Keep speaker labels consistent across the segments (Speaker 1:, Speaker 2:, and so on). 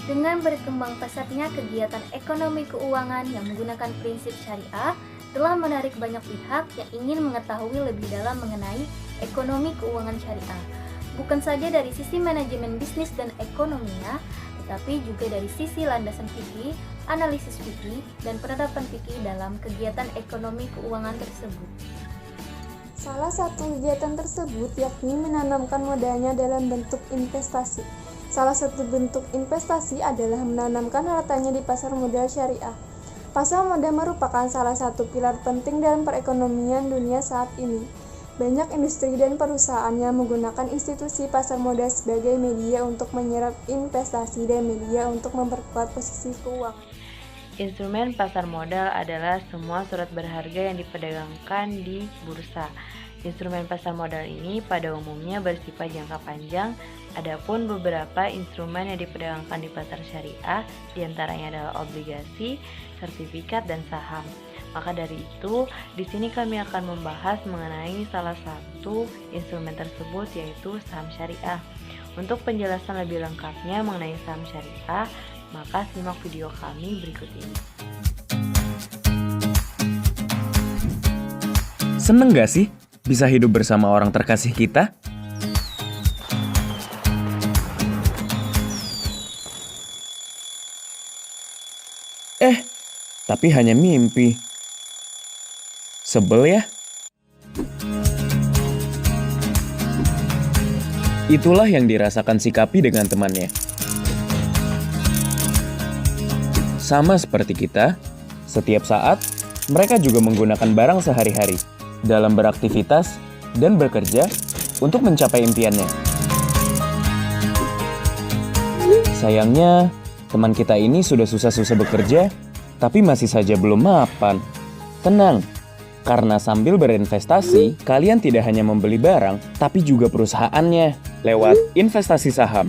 Speaker 1: Dengan berkembang pesatnya kegiatan ekonomi keuangan yang menggunakan prinsip syariah, telah menarik banyak pihak yang ingin mengetahui lebih dalam mengenai ekonomi keuangan syariah. Bukan saja dari sisi manajemen bisnis dan ekonominya, tetapi juga dari sisi landasan fikih, analisis fikih, dan penerapan fikih dalam kegiatan ekonomi keuangan tersebut.
Speaker 2: Salah satu kegiatan tersebut yakni menanamkan modalnya dalam bentuk investasi. Salah satu bentuk investasi adalah menanamkan hartanya di pasar modal syariah. Pasar modal merupakan salah satu pilar penting dalam perekonomian dunia saat ini. Banyak industri dan perusahaan yang menggunakan institusi pasar modal sebagai media untuk menyerap investasi dan media untuk memperkuat posisi keuangan.
Speaker 3: Instrumen pasar modal adalah semua surat berharga yang diperdagangkan di bursa. Instrumen pasar modal ini pada umumnya bersifat jangka panjang, adapun beberapa instrumen yang diperdagangkan di pasar syariah diantaranya adalah obligasi, sertifikat, dan saham. Maka dari itu, di sini kami akan membahas mengenai salah satu instrumen tersebut yaitu saham syariah. Untuk penjelasan lebih lengkapnya mengenai saham syariah, maka simak video kami berikut ini.
Speaker 4: Seneng gak sih bisa hidup bersama orang terkasih kita? Tapi hanya mimpi. Sebel ya? Itulah yang dirasakan si Kapi dengan temannya. Sama seperti kita, setiap saat mereka juga menggunakan barang sehari-hari dalam beraktivitas dan bekerja untuk mencapai impiannya. Sayangnya, teman kita ini sudah susah-susah bekerja, tapi masih saja belum mapan. Tenang, karena sambil berinvestasi, kalian tidak hanya membeli barang, tapi juga perusahaannya lewat investasi saham.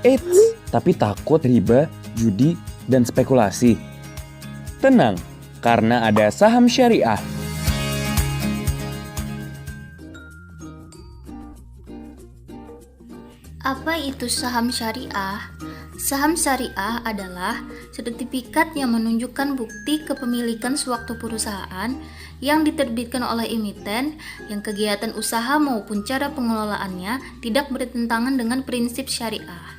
Speaker 4: Eits, tapi takut riba, judi, dan spekulasi. Tenang, karena ada saham syariah.
Speaker 1: Apa itu saham syariah? Saham syariah adalah sertifikat yang menunjukkan bukti kepemilikan suatu perusahaan yang diterbitkan oleh emiten yang kegiatan usaha maupun cara pengelolaannya tidak bertentangan dengan prinsip syariah.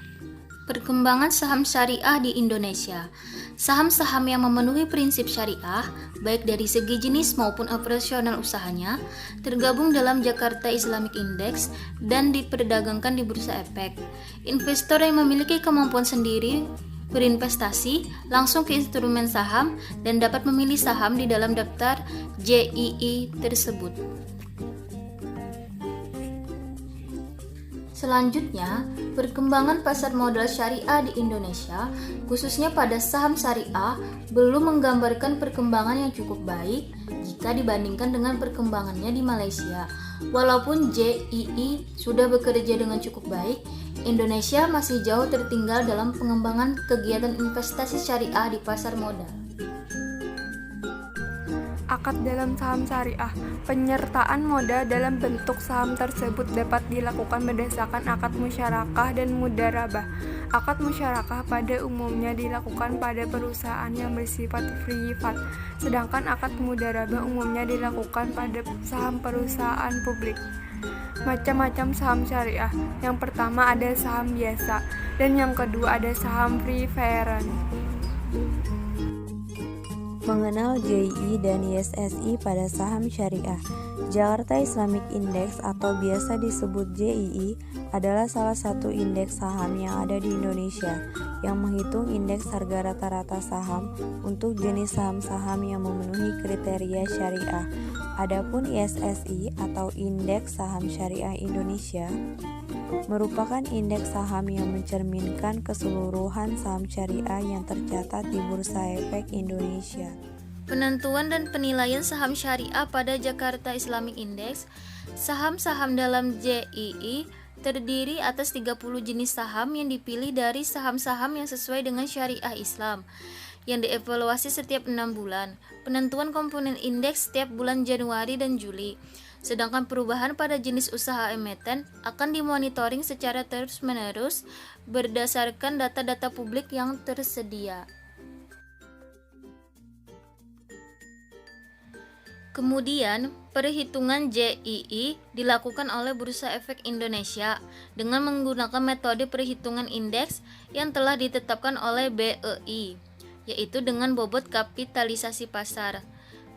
Speaker 1: Perkembangan saham syariah di Indonesia. Saham-saham yang memenuhi prinsip syariah, baik dari segi jenis maupun operasional usahanya, tergabung dalam Jakarta Islamic Index dan diperdagangkan di Bursa Efek. Investor yang memiliki kemampuan sendiri berinvestasi langsung ke instrumen saham dan dapat memilih saham di dalam daftar JII tersebut. Selanjutnya, perkembangan pasar modal syariah di Indonesia, khususnya pada saham syariah, belum menggambarkan perkembangan yang cukup baik jika dibandingkan dengan perkembangannya di Malaysia. Walaupun JII sudah bekerja dengan cukup baik, Indonesia masih jauh tertinggal dalam pengembangan kegiatan investasi syariah di pasar modal.
Speaker 2: Akad dalam saham syariah. Penyertaan modal dalam bentuk saham tersebut dapat dilakukan berdasarkan akad musyarakah dan mudarabah. Akad musyarakah pada umumnya dilakukan pada perusahaan yang bersifat privat, sedangkan akad mudarabah umumnya dilakukan pada saham perusahaan publik. Macam-macam saham syariah. Yang pertama ada saham biasa, dan yang kedua ada saham preference.
Speaker 5: Mengenal JII dan ISSI pada saham syariah. Jakarta Islamic Index atau biasa disebut JII adalah salah satu indeks saham yang ada di Indonesia yang menghitung indeks harga rata-rata saham untuk jenis saham-saham yang memenuhi kriteria syariah. Adapun ISSI atau Indeks Saham Syariah Indonesia merupakan indeks saham yang mencerminkan keseluruhan saham syariah yang tercatat di Bursa Efek Indonesia.
Speaker 1: Penentuan dan penilaian saham syariah pada Jakarta Islamic Index. Saham-saham dalam JII terdiri atas 30 jenis saham yang dipilih dari saham-saham yang sesuai dengan syariah Islam yang dievaluasi setiap 6 bulan. Penentuan komponen indeks setiap bulan Januari dan Juli. Sedangkan perubahan pada jenis usaha emiten akan dimonitoring secara terus-menerus berdasarkan data-data publik yang tersedia. Kemudian, perhitungan JII dilakukan oleh Bursa Efek Indonesia dengan menggunakan metode perhitungan indeks yang telah ditetapkan oleh BEI, yaitu dengan bobot kapitalisasi pasar.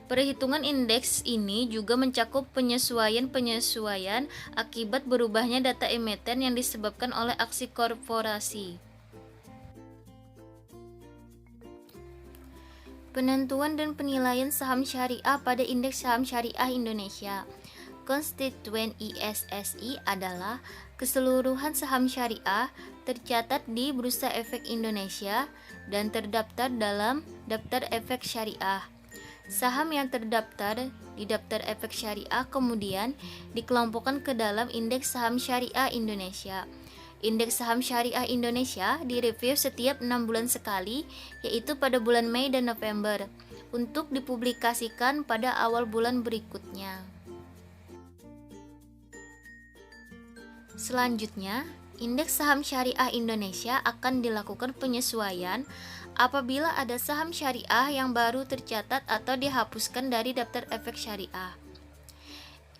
Speaker 1: Perhitungan indeks ini juga mencakup penyesuaian-penyesuaian akibat berubahnya data emiten yang disebabkan oleh aksi korporasi. Penentuan dan penilaian saham syariah pada Indeks Saham Syariah Indonesia. Konstituen ISSI adalah keseluruhan saham syariah tercatat di Bursa Efek Indonesia dan terdaftar dalam Daftar Efek Syariah. Saham yang terdaftar di Daftar Efek Syariah kemudian dikelompokkan ke dalam Indeks Saham Syariah Indonesia. Indeks Saham Syariah Indonesia direview setiap 6 bulan sekali, yaitu pada bulan Mei dan November, untuk dipublikasikan pada awal bulan berikutnya. Selanjutnya, Indeks Saham Syariah Indonesia akan dilakukan penyesuaian apabila ada saham syariah yang baru tercatat atau dihapuskan dari Daftar Efek Syariah.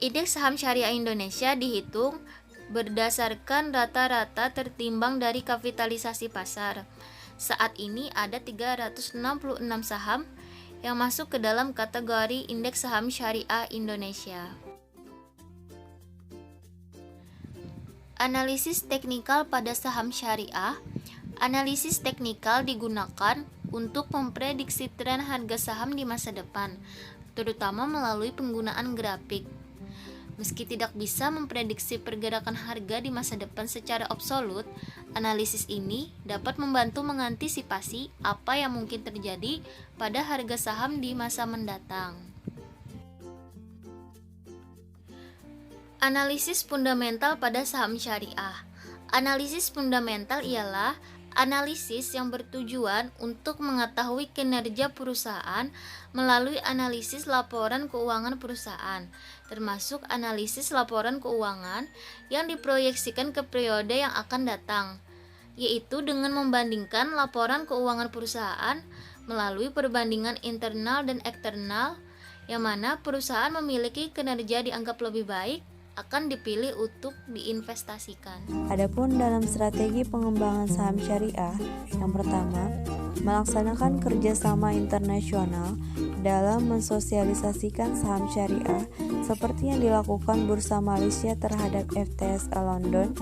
Speaker 1: Indeks Saham Syariah Indonesia dihitung berdasarkan rata-rata tertimbang dari kapitalisasi pasar. Saat ini ada 366 saham yang masuk ke dalam kategori Indeks Saham Syariah Indonesia. Analisis teknikal pada saham syariah. Analisis teknikal digunakan untuk memprediksi tren harga saham di masa depan, terutama melalui penggunaan grafik. Meski tidak bisa memprediksi pergerakan harga di masa depan secara absolut, analisis ini dapat membantu mengantisipasi apa yang mungkin terjadi pada harga saham di masa mendatang. Analisis fundamental pada saham syariah. Analisis fundamental ialah analisis yang bertujuan untuk mengetahui kinerja perusahaan melalui analisis laporan keuangan perusahaan, termasuk analisis laporan keuangan yang diproyeksikan ke periode yang akan datang, yaitu dengan membandingkan laporan keuangan perusahaan melalui perbandingan internal dan eksternal, yang mana perusahaan memiliki kinerja dianggap lebih baik akan dipilih untuk diinvestasikan.
Speaker 5: Adapun dalam strategi pengembangan saham syariah, yang pertama, melaksanakan kerjasama internasional dalam mensosialisasikan saham syariah seperti yang dilakukan Bursa Malaysia terhadap FTSE London,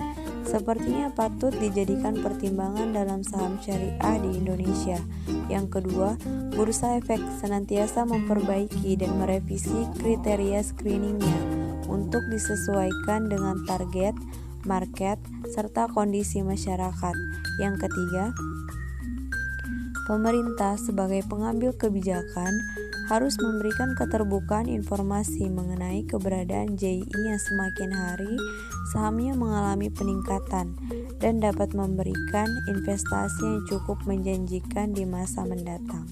Speaker 5: sepertinya patut dijadikan pertimbangan dalam saham syariah di Indonesia. Yang kedua, Bursa Efek senantiasa memperbaiki dan merevisi kriteria screeningnya untuk disesuaikan dengan target, market, serta kondisi masyarakat. Yang ketiga, pemerintah sebagai pengambil kebijakan harus memberikan keterbukaan informasi mengenai keberadaan JII yang semakin hari sahamnya mengalami peningkatan dan dapat memberikan investasi yang cukup menjanjikan di masa mendatang.